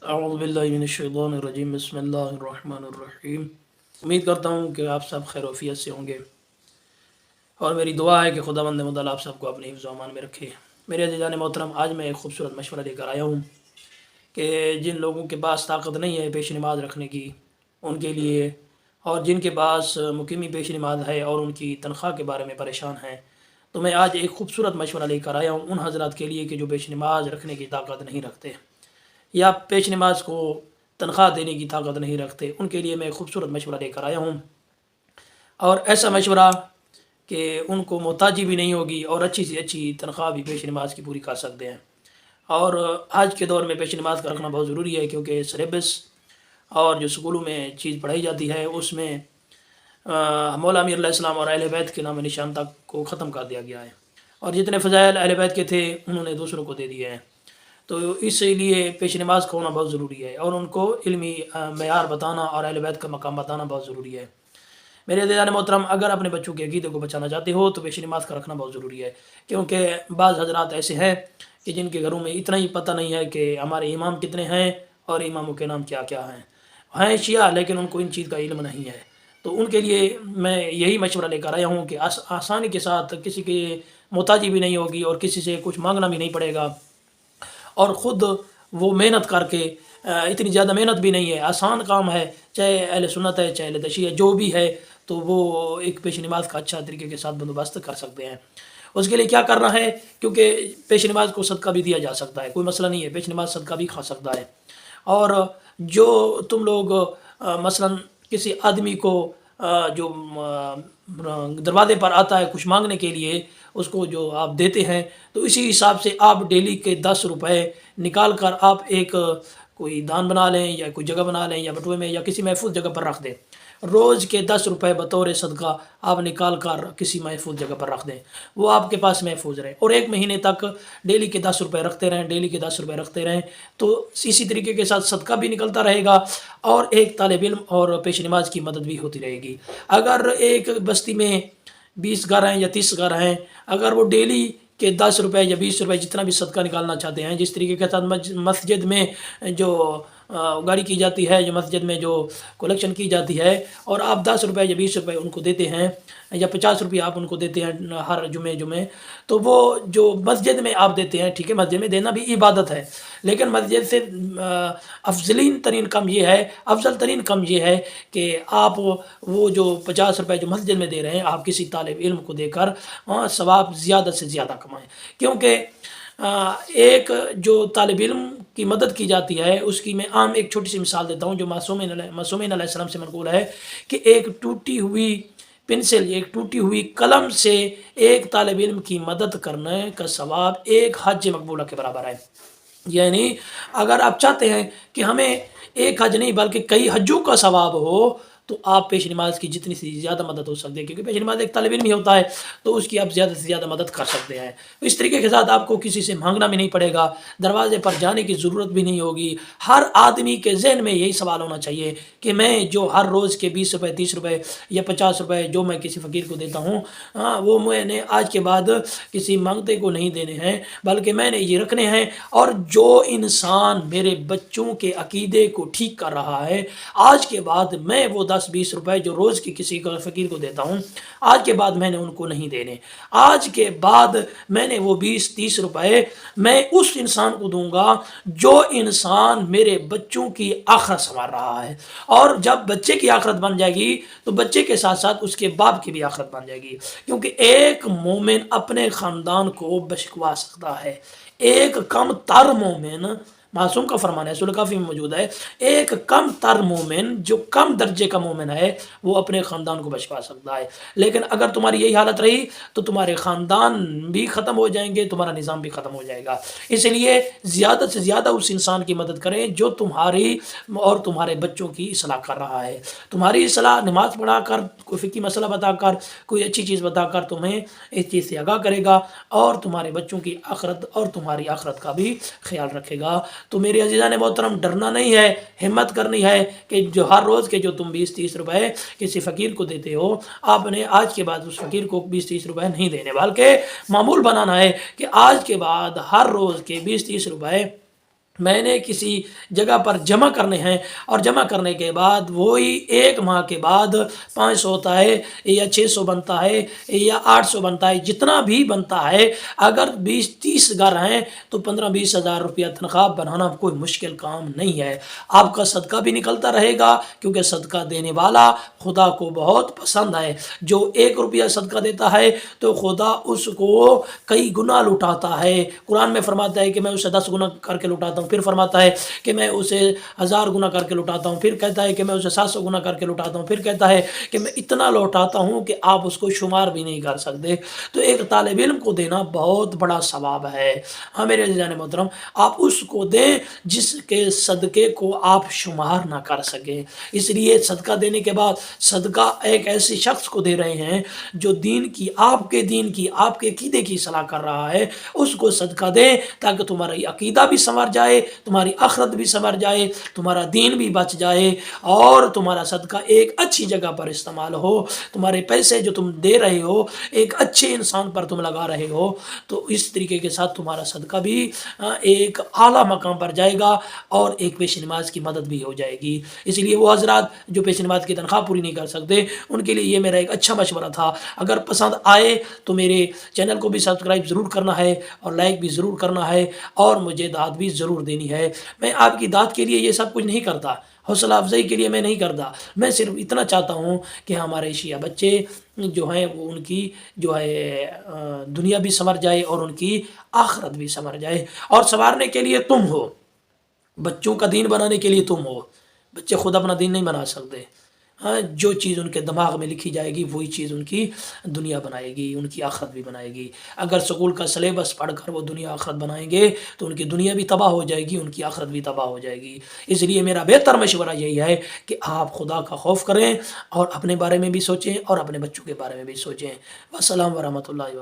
اعوذ باللہ من الشیطان الرجیم، بسم اللہ الرحمن الرحیم۔ امید کرتا ہوں کہ آپ سب خیر و عافیت سے ہوں گے، اور میری دعا ہے کہ خداوند متعال آپ سب کو اپنے حفظ و امان میں رکھے۔ میرے عزیزان محترم، آج میں ایک خوبصورت مشورہ لے کر آیا ہوں کہ جن لوگوں کے پاس طاقت نہیں ہے پیش نماز رکھنے کی، ان کے لیے، اور جن کے پاس مقیمی پیش نماز ہے اور ان کی تنخواہ کے بارے میں پریشان ہیں، تو میں آج ایک خوبصورت مشورہ لے کر آیا ہوں ان حضرات کے لیے کہ جو پیش نماز رکھنے کی طاقت نہیں رکھتے یا پیش نماز کو تنخواہ دینے کی طاقت نہیں رکھتے۔ ان کے لیے میں ایک خوبصورت مشورہ لے کر آیا ہوں، اور ایسا مشورہ کہ ان کو محتاجی بھی نہیں ہوگی اور اچھی سے اچھی تنخواہ بھی پیش نماز کی پوری کر سکتے ہیں۔ اور آج کے دور میں پیش نماز کا رکھنا بہت ضروری ہے، کیونکہ سلیبس اور جو سکولوں میں چیز پڑھائی جاتی ہے اس میں مولا امیر علیہ السلام اور اہل بیت کے نام نشان تک کو ختم کر دیا گیا ہے، اور جتنے فضائل اہل بیت کے تھے انہوں نے دوسروں کو دے دیے ہیں۔ تو اس لیے پیش نماز کا ہونا بہت ضروری ہے، اور ان کو علمی معیار بتانا اور اہل بیت کا مقام بتانا بہت ضروری ہے۔ میرے عزیزان محترم، اگر اپنے بچوں کے عقیدے کو بچانا چاہتے ہو تو پیش نماز کا رکھنا بہت ضروری ہے، کیونکہ بعض حضرات ایسے ہیں کہ جن کے گھروں میں اتنا ہی پتہ نہیں ہے کہ ہمارے امام کتنے ہیں اور اماموں کے نام کیا کیا ہیں شیعہ، لیکن ان کو ان چیز کا علم نہیں ہے۔ تو ان کے لیے میں یہی مشورہ لے کر آیا ہوں کہ آسانی کے ساتھ، کسی کی محتاجی بھی نہیں ہوگی اور کسی سے کچھ مانگنا بھی نہیں پڑے گا، اور خود وہ محنت کر کے، اتنی زیادہ محنت بھی نہیں ہے، آسان کام ہے، چاہے اہل سنت ہے چاہے اہل تشیع ہے، جو بھی ہے تو وہ ایک پیش نماز کا اچھا طریقے کے ساتھ بندوبست کر سکتے ہیں۔ اس کے لیے کیا کرنا ہے، کیونکہ پیش نماز کو صدقہ بھی دیا جا سکتا ہے، کوئی مسئلہ نہیں ہے، پیش نماز صدقہ بھی کھا سکتا ہے۔ اور جو تم لوگ مثلا کسی آدمی کو جو دروازے پر آتا ہے کچھ مانگنے کے لیے، اس کو جو آپ دیتے ہیں، تو اسی حساب سے آپ ڈیلی کے 10 روپے نکال کر آپ ایک کوئی دان بنا لیں یا کوئی جگہ بنا لیں یا بٹوے میں یا کسی محفوظ جگہ پر رکھ دیں۔ روز کے 10 روپے بطور صدقہ آپ نکال کر کسی محفوظ جگہ پر رکھ دیں، وہ آپ کے پاس محفوظ رہے، اور 1 مہینے تک ڈیلی کے 10 روپے رکھتے رہیں، ڈیلی کے 10 روپے رکھتے رہیں، تو اسی طریقے کے ساتھ صدقہ بھی نکلتا رہے گا اور ایک طالب علم اور پیش نماز کی مدد بھی ہوتی رہے گی۔ اگر ایک بستی میں 20 گھر ہیں یا 30 گھر ہیں، اگر وہ ڈیلی کے 10 روپے یا 20 روپے جتنا بھی صدقہ نکالنا چاہتے ہیں، جس طریقے کے ساتھ مسجد میں جو گاڑی کی جاتی ہے، جو مسجد میں جو کلیکشن کی جاتی ہے، اور آپ 10 روپے یا 20 روپے ان کو دیتے ہیں یا 50 روپے آپ ان کو دیتے ہیں ہر جمعے، تو وہ جو مسجد میں آپ دیتے ہیں، ٹھیک ہے، مسجد میں دینا بھی عبادت ہے، لیکن مسجد سے افضل ترین کم یہ ہے کہ آپ وہ جو 50 روپے جو مسجد میں دے رہے ہیں، آپ کسی طالب علم کو دے کر ثواب زیادہ سے زیادہ کمائیں، کیونکہ ایک جو طالب علم کی مدد کی جاتی ہے، اس کی میں عام ایک چھوٹی سی مثال دیتا ہوں جو معصومین علیہ السلام سے منقول ہے، کہ ایک ٹوٹی ہوئی پنسل، ایک ٹوٹی ہوئی قلم سے ایک طالب علم کی مدد کرنے کا ثواب ایک حج مقبولہ کے برابر ہے۔ یعنی اگر آپ چاہتے ہیں کہ ہمیں ایک حج نہیں بلکہ کئی حجوں کا ثواب ہو، تو آپ پیش نماز کی جتنی سی زیادہ مدد ہو سکتی ہے، کیونکہ پیش نماز ایک طالب علم ہی ہوتا ہے، تو اس کی آپ زیادہ سے زیادہ مدد کر سکتے ہیں۔ اس طریقے کے ساتھ آپ کو کسی سے مانگنا بھی نہیں پڑے گا، دروازے پر جانے کی ضرورت بھی نہیں ہوگی۔ ہر آدمی کے ذہن میں یہی سوال ہونا چاہیے کہ میں جو ہر روز کے 20 روپے 30 روپے یا 50 روپے جو میں کسی فقیر کو دیتا ہوں، وہ میں نے آج کے بعد کسی مانگتے کو نہیں دینے ہیں، بلکہ میں نے یہ رکھنے ہیں، اور جو انسان میرے بچوں کے عقیدے کو ٹھیک کر رہا ہے، آج کے بعد میں وہ 10 20 روپے جو روز کی کسی فقیر کو دیتا ہوں، آج کے بعد میں نے ان کو نہیں دینے، آج کے بعد میں نے وہ 20 30 روپے میں اس انسان کو دوں گا جو انسان میرے بچوں کی آخرت سنوار رہا ہے، اور جب بچے کی آخرت بن جائے گی تو بچے کے ساتھ ساتھ اس کے باپ کی بھی آخرت بن جائے گی، کیونکہ ایک مومن اپنے خاندان کو بشکوا سکتا ہے، ایک کم تر مومن، معصوم کا فرمان ہے، سورہ کافی میں موجود ہے، ایک کم تر مومن جو کم درجے کا مومن ہے وہ اپنے خاندان کو بچوا سکتا ہے، لیکن اگر تمہاری یہی حالت رہی تو تمہارے خاندان بھی ختم ہو جائیں گے، تمہارا نظام بھی ختم ہو جائے گا۔ اس لیے زیادہ سے زیادہ اس انسان کی مدد کریں جو تمہاری اور تمہارے بچوں کی اصلاح کر رہا ہے۔ تمہاری اصلاح نماز پڑھا کر، کوئی فقہی مسئلہ بتا کر، کوئی اچھی چیز بتا کر تمہیں اس چیز سے آگاہ کرے گا، اور تمہارے بچوں کی آخرت اور تمہاری آخرت کا بھی خیال رکھے گا۔ تو میرے عزیزان محترم، ڈرنا نہیں ہے، ہمت کرنی ہے کہ جو ہر روز کے جو تم 20 30 روپے کسی فقیر کو دیتے ہو، آپ نے آج کے بعد اس فقیر کو 20 30 روپے نہیں دینے، بلکہ معمول بنانا ہے کہ آج کے بعد ہر روز کے 20 30 روپے میں نے کسی جگہ پر جمع کرنے ہیں، اور جمع کرنے کے بعد وہی ایک ماہ کے بعد 500 ہوتا ہے یا 600 بنتا ہے یا 800 بنتا ہے، جتنا بھی بنتا ہے، اگر 20-30 گھر ہیں تو 15-20 ہزار روپیہ تنخواہ بنانا کوئی مشکل کام نہیں ہے۔ آپ کا صدقہ بھی نکلتا رہے گا، کیونکہ صدقہ دینے والا خدا کو بہت پسند ہے۔ جو 1 روپیہ صدقہ دیتا ہے تو خدا اس کو کئی گنا لوٹاتا ہے۔ قرآن میں فرماتا ہے کہ میں اسے 10 گنا کر کے لوٹاتا ہوں، پھر فرماتا ہے کہ میں اسے 1000 گنا کر کے لوٹاتا ہوں، پھر کہتا ہے کہ میں اسے 700 گنا کر کے لوٹاتا ہوں، پھر کہتا ہے کہ میں اتنا لوٹاتا ہوں کہ آپ اس کو شمار بھی نہیں کر سکتے۔ تو ایک طالب علم کو دینا بہت بڑا ثواب ہے۔ ہاں میرے عزیزان محترم، آپ اس کو دیں جس کے صدقے کو آپ شمار نہ کر سکیں۔ اس لیے صدقہ دینے کے بعد صدقہ ایک ایسے شخص کو دے رہے ہیں جو دین کی، آپ کے دین کی، آپ کے عقیدے کی اصلاح کر رہا ہے، اس کو صدقہ دیں تاکہ تمہارا عقیدہ بھی سنور جائے، تمہاری آخرت بھی سنور جائے، تمہارا دین بھی بچ جائے، اور تمہارا صدقہ ایک اچھی جگہ پر استعمال ہو۔ تمہارے پیسے جو تم دے رہے ہو ایک اچھے انسان پر تم لگا رہے ہو، تو اس طریقے کے ساتھ تمہارا صدقہ بھی ایک اعلیٰ مقام پر جائے گا، اور ایک پیش نماز کی مدد بھی ہو جائے گی۔ اس لیے وہ حضرات جو پیش نماز کی تنخواہ پوری نہیں کر سکتے، ان کے لیے یہ میرا ایک اچھا مشورہ تھا۔ اگر پسند آئے تو میرے چینل کو بھی سبسکرائب ضرور کرنا ہے، اور لائک بھی ضرور کرنا ہے، اور مجھے دعوت بھی ضرور دینی ہے۔ میں آپ کی دعوت کے لیے یہ سب کچھ نہیں کرتا، حوصلہ افزائی کے لیے میں نہیں کرتا، میں صرف اتنا چاہتا ہوں کہ ہمارے شیعہ بچے جو ہیں وہ ان کی جو ہے دنیا بھی سنور جائے اور ان کی آخرت بھی سنور جائے۔ اور سنوارنے کے لیے تم ہو، بچوں کا دین بنانے کے لیے تم ہو۔ بچے خود اپنا دین نہیں بنا سکتے۔ ہاں، جو چیز ان کے دماغ میں لکھی جائے گی وہی چیز ان کی دنیا بنائے گی، ان کی آخرت بھی بنائے گی۔ اگر سکول کا سلیبس پڑھ کر وہ دنیا آخرت بنائیں گے تو ان کی دنیا بھی تباہ ہو جائے گی، ان کی آخرت بھی تباہ ہو جائے گی۔ اس لیے میرا بہتر مشورہ یہی ہے کہ آپ خدا کا خوف کریں، اور اپنے بارے میں بھی سوچیں اور اپنے بچوں کے بارے میں بھی سوچیں۔ والسلام ورحمۃ اللہ وبرکاتہ۔